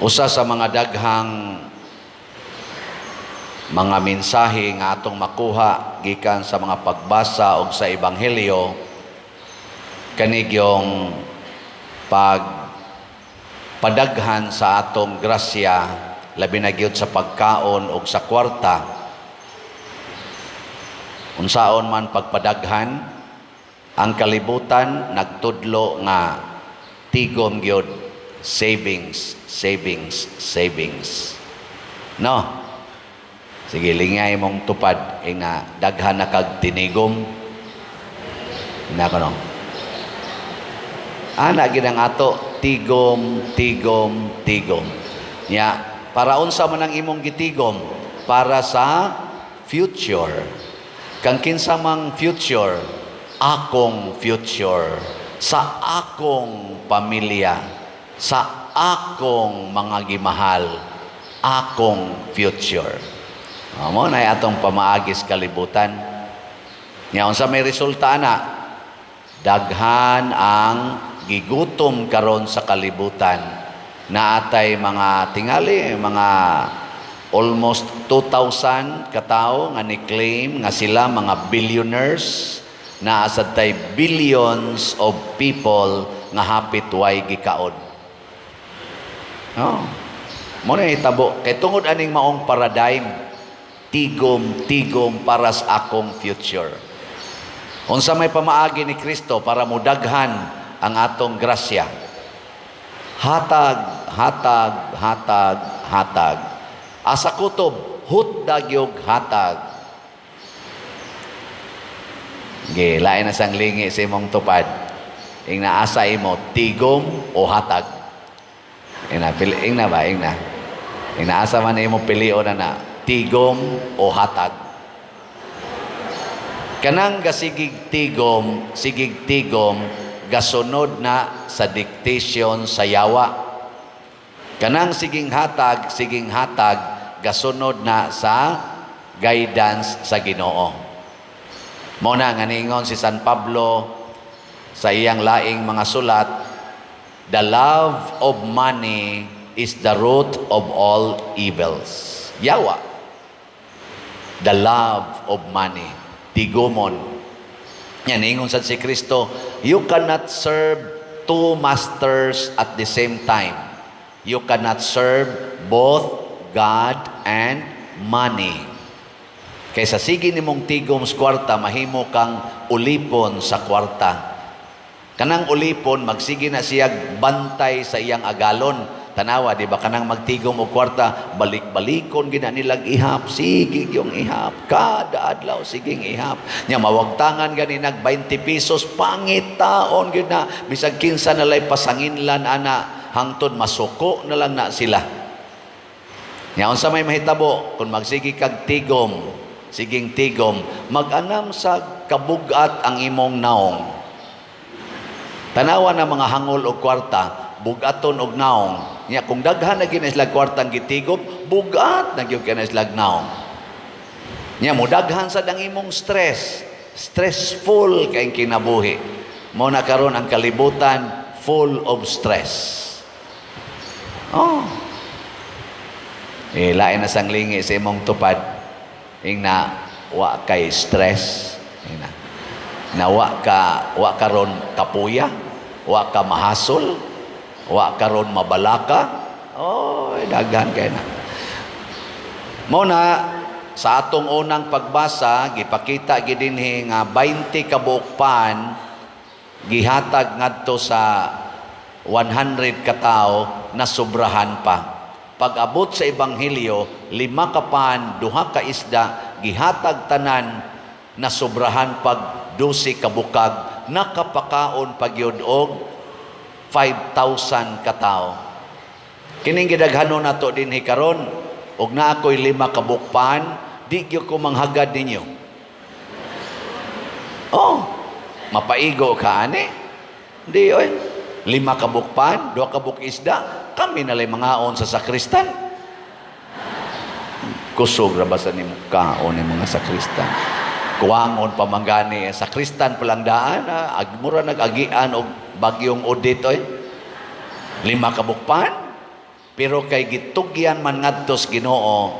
Usa sa mga daghang mga mensahe nga atong makuha gikan sa mga pagbasa og sa ebanghelyo kanig yung pagpadaghan sa atong grasya labi na gyud sa pagkaon og sa kwarta. Unsaon man pagpadaghan, ang kalibutan nagtudlo nga tigom gyud savings. No? Sige, lingay mong tupad na daghan na kag tinigom. Nako no. Ana gid ang ato tigom. Ya, para unsa man ang imong gitigom? Para sa future. Kang kinsa mang future, akong future, sa akong pamilya, sa akong mga gimahal, akong future. Mo na atong pamaagis kalibutan. Nya unsa may resulta na? Daghan ang gigutom karon sa kalibutan. Naatay mga tingali, mga almost 2,000 katao nga ni-claim nga sila mga billionaires, na asad tay billions of people nga hapit way gikaon. No. Mo na hitabo kay tungod aning maong paradigm, tigom para sa akong future. Unsa may pamaagi ni Kristo para mudaghan ang atong grasya? Hatag. Asa kutob, hutdag yung hatag. Lain na sang lingi sa imong tupad. Ing naasa imo, tigom o hatag. Ing naasa man imo pilion na tigom o hatag. Kanang gasigig tigom, gasunod na sa dictation sa yawa. Kanang siging hatag, gasunod na sa guidance sa Ginoo. Muna nga ningon si San Pablo sa iyang laing mga sulat, the love of money is the root of all evils. Yawa. The love of money. Tigomon. Yan, ningon sa si Kristo, you cannot serve two masters at the same time. You cannot serve both God and money. Kaysa sige nimong tigom sa kwarta, mahimo kang ulipon sa kwarta. Kanang ulipon, magsige na siya bantay sa iyang agalon. Tanawa, di ba? Kanang magtigom o kwarta, balik-balikon, gina nilag ihap. Sige yung ihap. Kada adlaw, siging ihap. Nya, mawagtangan gani nag 20 pesos, pangit taon, gina. Bisag kinsa nalay pasanginlan, ana, hangtod masuko na lang na sila. Nya, unsa may mahitabo, kung magsige kag tigom, siging tigom, mag-anam sa kabugat ang imong naong. Tanawa na mga hangol o kwarta, bugaton og naong. Nya kung daghan na ginislag kwartang gitigom, bugat na gyud kinislag naong. Nya mo daghan sa dang imong stress. Stressful kay kinabuhi. Mo na karon ang kalibutan full of stress. Oh. Lain na sang lingi sa imong tupad. Ing na wa kay stress. Na wa karon kapuya, wa ka mahasol, wa karon mabalaka. Oy, daghan kay na. Mo na sa atong unang pagbasa gipakita gid dinhi nga 20 ka buok pan gihatag ngadto sa 100 ka tawo na sobrahan pa. Pag-abot sa ebanghelyo, 5 ka pan, 2 ka isda gihatag tanan na sobrahan pag 12 ka bukag, nakapakaon pagyud og 5,000 ka tawo. Kining gidaghanon nato dinhi karon, og na ako'y 5 ka bukpan, di gyud ko manghagad ninyo. Oh, mapaigo ka ani? Di oy. 5 ka bukpan, 2 ka bukisda, kami nalay mangaon sa sakristan. Kusog ra ba sa nimo kaon ni mga sakristan? Kuwangon pamanggani sa sakristan palang daan, agmura nag-agian og bagyong audit oy. 5 ka bukpan, Pero kay gitugyan man ngadtos Ginoo,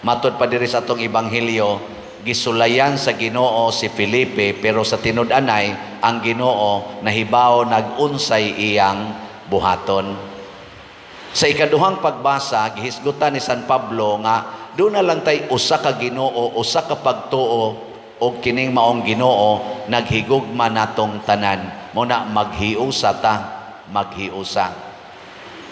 matod pa diri sa atong ebanghelyo, gisulayan sa Ginoo si Felipe, pero sa tinud-anay ang Ginoo nahibaw nag-unsay iyang buhaton. Sa ikaduhang pagbasa, gihisgutan ni San Pablo nga doon na lang tay usa ka Ginoo, usa ka pagtuo o kining maong Ginoo naghigugma natong tanan. Muna maghiusa ta, maghiusa.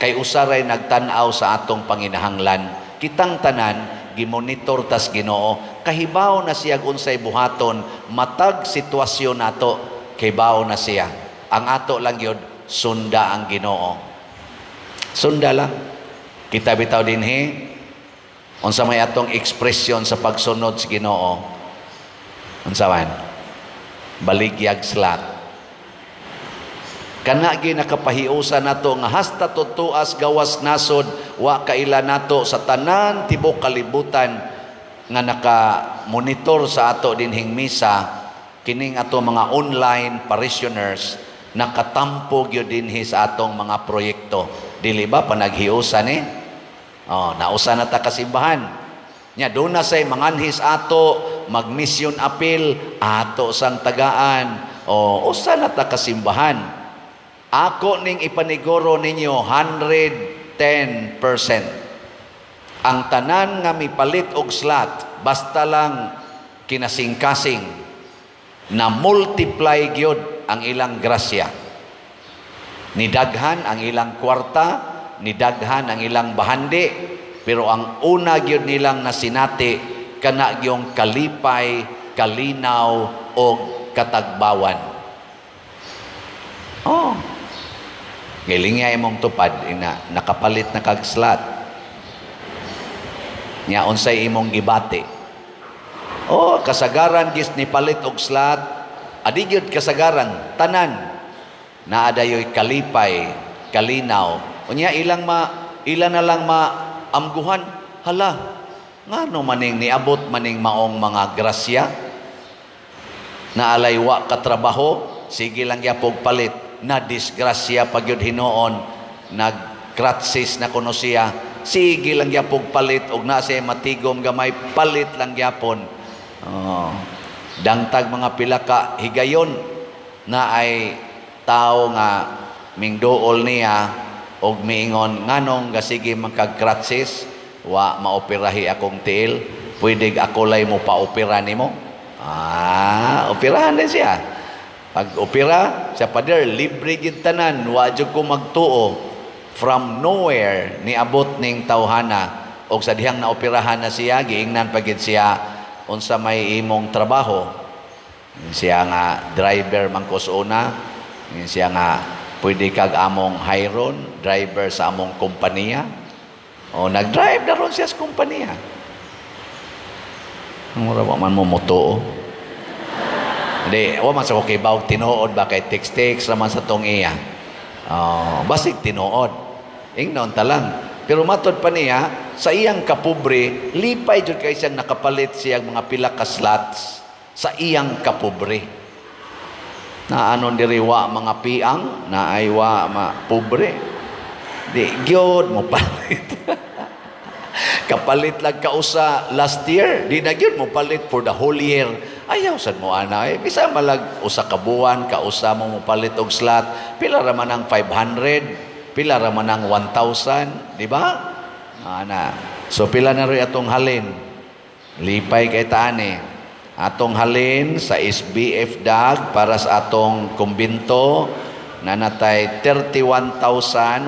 Kay usaray nagtan-aw sa atong panginahanglan. Kitang tanan gimonitor tas Ginoo. Kahibaw na siya unsay buhaton, matag sitwasyon nato, kahibaw na siya. Ang ato lang yun, sunda ang Ginoo. Sunda lang. Kita bitaw dinhi, unsa may atong ekspresyon sa pagsunod sa Ginoo. Unsa man? Baligyag slat. Kana gi nakapahiusa nato nga hasta tutuas gawas nasod wa kaila nato sa tanan tibok kalibutan nga naka-monitor sa ato dinhing misa, kining ato mga online parishioners nakatampo gyud dinhi sa atong mga proyekto. Dili ba panaghiusa ni? Nausa na ta kasimbahan. Nya do na say manganhis ato mag-mission appeal ato sang tagaan. Usa na ta kasimbahan. Ako ning ipaniguro ninyo 110%. Ang tanan nga mipalit og slot basta lang kinasing-kasing na multiply gyud ang ilang grasya. Nidaghan ang ilang kwarta, nidaghan ang ilang bahandi, pero ang una gyud nilang nasinati kana gyung kalipay, kalinaw og katagbawan. Gilingay mong tupad ina nakapalit na kag slot. Nya unsay imong gibati? Kasagaran gis ni palit og slot. Adi gyud kasagaran tanan naa dayoy kalipay, kalinaw. Unya ilan na lang maamguhan. Hala, ngano maning niabot maning maong mga grasya? Naalay wa katrabaho, sige lang yapog palit. Na disgrasya pagyud hinoon, nagkratsis na kuno siya, sige lang yapog palit og na siya matigom gamay, palit lang yapon. Dangtag mga pilaka higayon na ay tao nga mingduol niya og miingon nganong gasige magkagkratsis wa maoperahi akong tiil, pwede ako lay mo paopera nimo. Operahan din siya. Pag opera, sa pader, libre gid tanan, wa jud ko magtuo. From nowhere, niabot ning tawhana. O sa dihang naoperahan na siya, giingnan pagid siya, unsa may imong trabaho. Siya nga, driver mangkos una. Siya nga, pwede kag among hiron, driver sa among kompanya. Nag-drive na ron siya sa kompanya. Ang mura man mo motuo. Hindi, man sa kukibaw, tinuod ba kay text-text naman sa tong iya. Basig tinuod. Ingnon talang. Pero matod pa niya, sa iyang kapobre, lipay jud kay siyang nakapalit siyang mga pila ka slots sa iyang kapobre. Na anon diri wa mga piang, na ay wa pobre. Di, gyud mo palit. Kapalit lang kausa last year, di na gyud mo palit for the whole year. Ayaw sad mo ana bisa malag usa ka buwan kausa mo palit og slot, pila ra man ang 500, pila ra man ang 1,000, di ba? So pila na rin atong halin, lipay kay taani atong halin sa SBF DAG para sa atong kumbinto na natay 31,164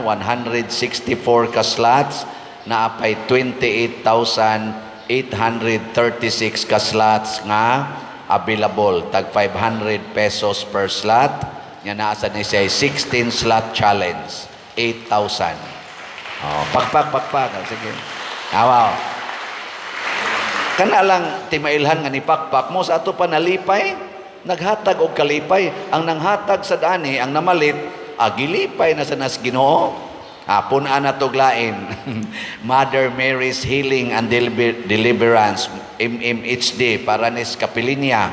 ka slots, na apay 28,836 ka slots nga available, tag 500 pesos per slot. Nga nasa ni siya 16 slot challenge, 8,000. Pakpak. Sige. Wow. Kana lang timailhan nga ni pakpak mo sa ato pa nalipay, naghatag og kalipay. Ang nanghatag sa dani, ang namalit, agilipay na sa nas Ginoo. Punaan na tuglain. Mother Mary's Healing and Deliverance, MMHD, para nis Kapilinya.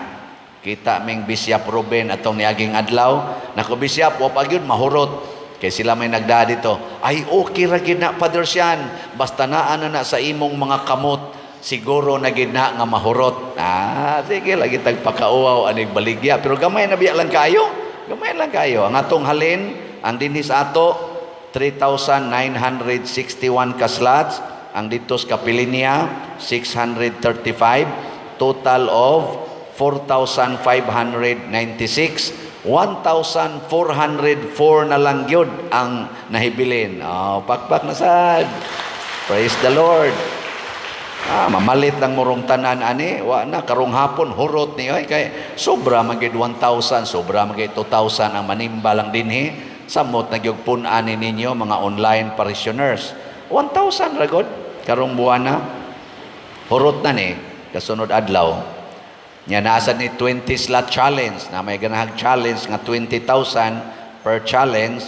Kita ming Bishop Ruben atong niaging adlaw. Nako Bishop, wa pagyud mahurot. Kay sila may nagda dito, ay okay ra gid na Father Sian, basta naa na sa imong mga kamot, siguro na gid na nga mahurot. Sige, lagi tagpakauaw aning baligya. Pero gamay na biya lang kayo. Gamay lang kayo. Ang atong halin, ang dinhis ato, 3,961 ka slots. Ang dito sa Kapilinya, 635. Total of 4,596. 1,404 na lang yun ang nahibilin. Pakpak na sad. Praise the Lord. Mamalit lang murong tanan ani, wa na karong hapon hurot ni kay sobra magid 1,000, sobra magid 2,000 ang manimba lang dinhi. Samot nagyog pun-ani ninyo mga online parishioners. 1,000 ra gud karong buwan na. Hurot na ni kasunod adlaw. Nya nasa ni 20 slot challenge na may ganahag challenge nga 20,000 per challenge.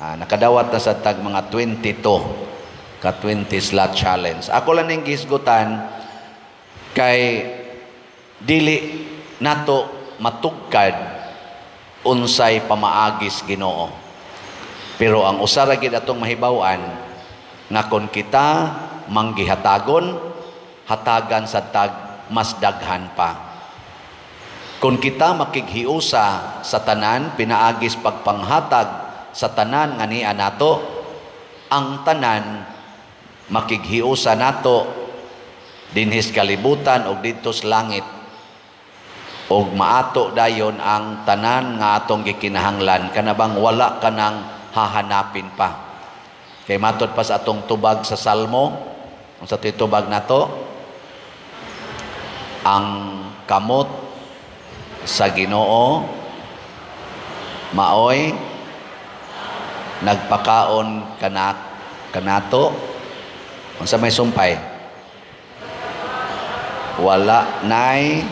Nakadawat na sa tag mga 22 ka 20 slot challenge. Ako lang ning gisgutan kay dili nato matugkad unsay pamaagis Ginoo. Pero ang usa ra gid atong mahibaw-an nga kon kita manggihatagon, hatagan sa tag mas daghan pa. Kung kita makighiusa sa tanan, pinaagis pagpanghatag sa tanan nga niya nato, ang tanan makighiusa nato dinhis kalibutan o dito sa langit o maato dayon ang tanan nga atong gikinahanglan kanabang wala kanang hahanapin pa. Kay matod pa sa atong tubag sa Salmo, ang sa tubag nato, ang kamot sa Ginoo maoy nagpakaon kanato unsa may sumpay wala nay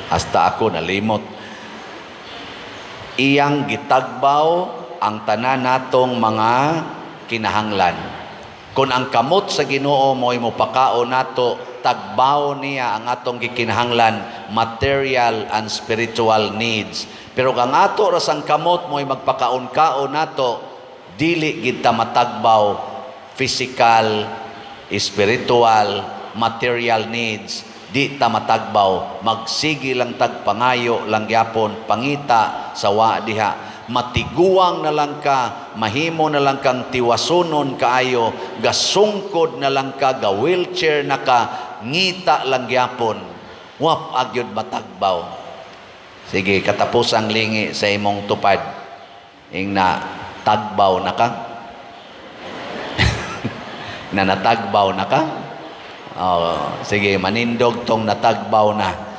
hasta ako nalimot iyang gitagbaw ang tanan natong mga kinahanglan. Kung ang kamot sa Ginoo mo'y mopakaon nato, tagbaw niya ang atong gikinahanglan, material and spiritual needs. Pero kang ato rasang kamot mo'y magpakaon-kaon nato, dili gid ta matagbaw physical, spiritual, material needs. Di ta matagbaw, magsigi lang tagpangayo lang gyapon, pangita sawa diha. Matiguang na lang ka, mahimo na lang kang tiwasunon kaayo, gasungkod na lang ka, ga wheelchair na ka, ngita lang gyapon, wap agyod matagbaw. Sige, katapusang lingi sa imong tupad, ing na tagbaw na ka, na natagbaw na ka. Sige, manindog tong natagbaw na.